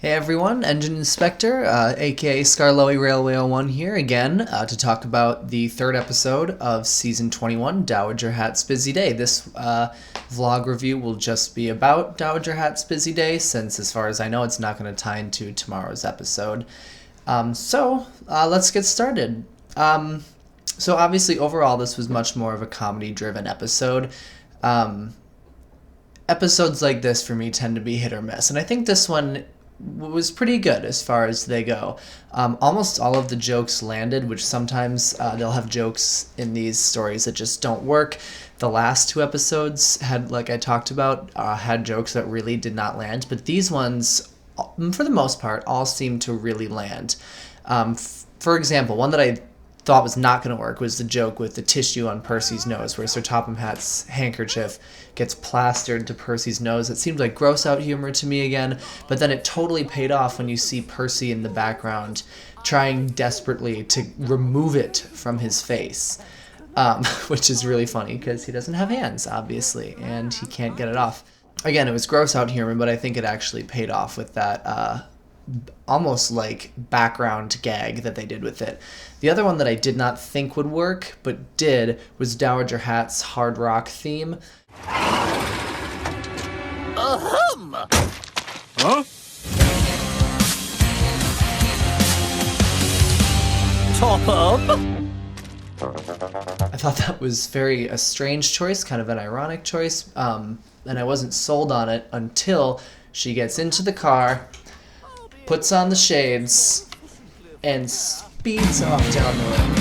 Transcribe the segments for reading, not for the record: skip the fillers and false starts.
Hey everyone, Engine Inspector, aka Scarloey Railway 01 here again to talk about the third episode of Season 21, Dowager Hatt's Busy Day. This vlog review will just be about Dowager Hatt's Busy Day, since as far as I know it's not going to tie into tomorrow's episode. So let's get started. So obviously overall this was much more of a comedy-driven episode. Episodes like this for me tend to be hit or miss, and I think this one was pretty good as far as they go. Almost all of the jokes landed, which sometimes they'll have jokes in these stories that just don't work. The last two episodes had, like I talked about, had jokes that really did not land, but these ones, for the most part, all seemed to really land. For example, one that I thought was not going to work was the joke with the tissue on Percy's nose, where Sir Topham Hatt's handkerchief gets plastered to Percy's nose. It seemed like gross out humor to me again, but then it totally paid off when you see Percy in the background trying desperately to remove it from his face, which is really funny because he doesn't have hands, obviously, and he can't get it off. Again, it was gross out humor, but I think it actually paid off with that almost like background gag that they did with it. The other one that I did not think would work, but did, was Dowager Hatt's hard rock theme. Ahem! Huh? Top up? I thought that was a strange choice, kind of an ironic choice, and I wasn't sold on it until she gets into the car, puts on the shades, and speeds off down the road.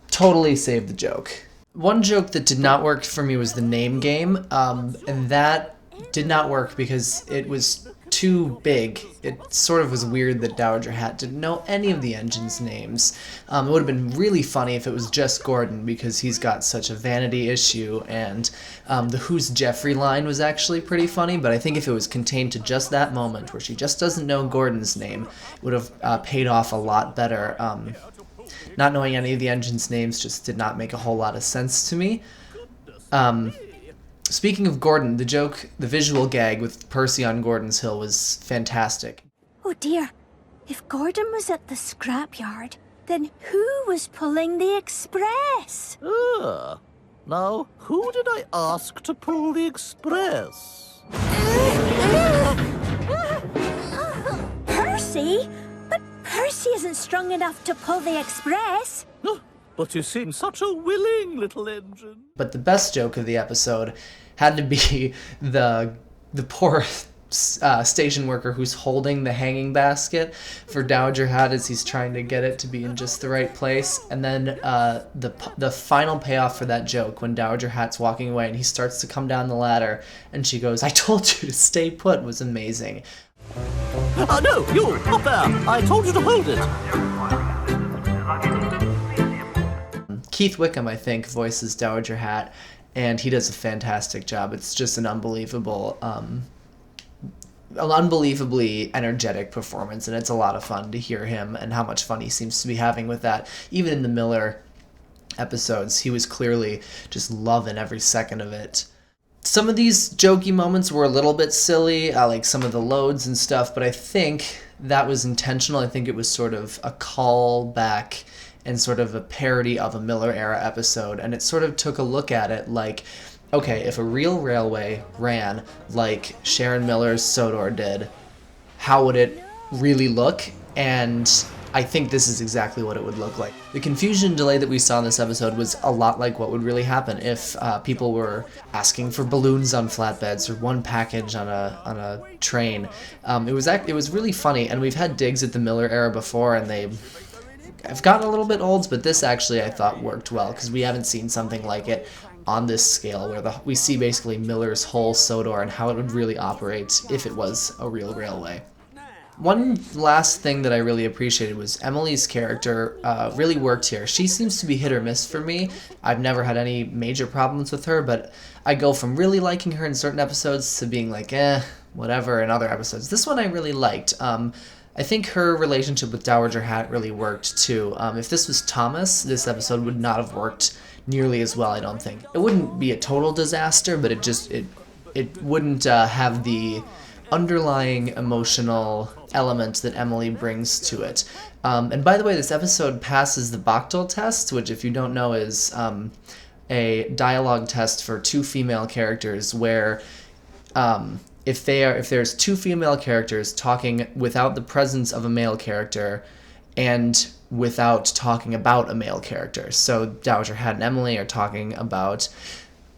Totally saved the joke. One joke that did not work for me was the name game, and that did not work because it was too big. It sort of was weird that Dowager Hatt didn't know any of the engine's names. It would have been really funny if it was just Gordon, because he's got such a vanity issue, and the Who's Jeffrey line was actually pretty funny, but I think if it was contained to just that moment where she just doesn't know Gordon's name, it would have paid off a lot better. Not knowing any of the engine's names just did not make a whole lot of sense to me. Speaking of Gordon, the visual gag with Percy on Gordon's Hill was fantastic. Oh dear, if Gordon was at the scrapyard, then who was pulling the express? Now, who did I ask to pull the express? Percy? But Percy isn't strong enough to pull the express. But you seem such a willing little engine. But the best joke of the episode had to be the poor station worker who's holding the hanging basket for Dowager Hatt as he's trying to get it to be in just the right place. And then the final payoff for that joke, when Dowager Hatt's walking away and he starts to come down the ladder and she goes, "I told you to stay put," was amazing. No, you, up there! I told you to hold it! Keith Wickham, I think, voices Dowager Hatt, and he does a fantastic job. It's just an unbelievably energetic performance, and it's a lot of fun to hear him and how much fun he seems to be having with that. Even in the Miller episodes, he was clearly just loving every second of it. Some of these jokey moments were a little bit silly, like some of the loads and stuff, but I think that was intentional. I think it was sort of a callback and sort of a parody of a Miller-era episode, and it sort of took a look at it like, okay, if a real railway ran like Sharon Miller's Sodor did, how would it really look? And I think this is exactly what it would look like. The confusion and delay that we saw in this episode was a lot like what would really happen if people were asking for balloons on flatbeds or one package on a train. It was really funny, and we've had digs at the Miller era before, and I've gotten a little bit old, but this actually I thought worked well, because we haven't seen something like it on this scale, where we see basically Miller's whole Sodor and how it would really operate if it was a real railway. One last thing that I really appreciated was Emily's character really worked here. She seems to be hit or miss for me. I've never had any major problems with her, but I go from really liking her in certain episodes to being like, whatever in other episodes. This one I really liked. I think her relationship with Dowager Hatt really worked too. If this was Thomas, this episode would not have worked nearly as well, I don't think. It wouldn't be a total disaster, but it it wouldn't have the underlying emotional element that Emily brings to it. And by the way, this episode passes the Bechtel test, which, if you don't know, is a dialogue test for two female characters where if there's two female characters talking without the presence of a male character and without talking about a male character. So Dowager Hatt and Emily are talking about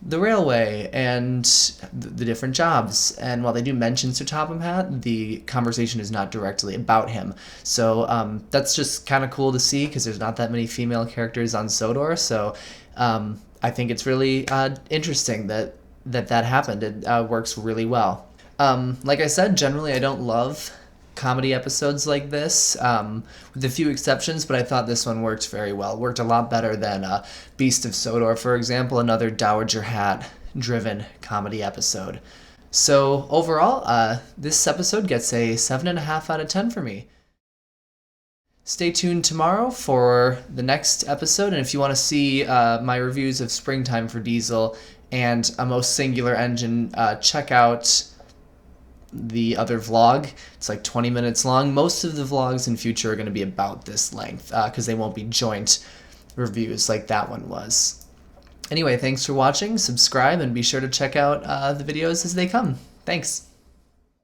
the railway and the different jobs. And while they do mention Sir Topham Hatt, the conversation is not directly about him. So that's just kind of cool to see because there's not that many female characters on Sodor. So I think it's really interesting that happened. It works really well. Like I said, generally I don't love comedy episodes like this, with a few exceptions, but I thought this one worked very well. It worked a lot better than Beast of Sodor, for example, another Dowager Hatt-driven comedy episode. So overall, this episode gets a 7.5 out of 10 for me. Stay tuned tomorrow for the next episode, and if you want to see my reviews of Springtime for Diesel and A Most Singular Engine, check out the other vlog. It's like 20 minutes long. Most of the vlogs in future are going to be about this length because they won't be joint reviews like that one was. Anyway, thanks for watching, subscribe, and be sure to check out the videos as they come. Thanks.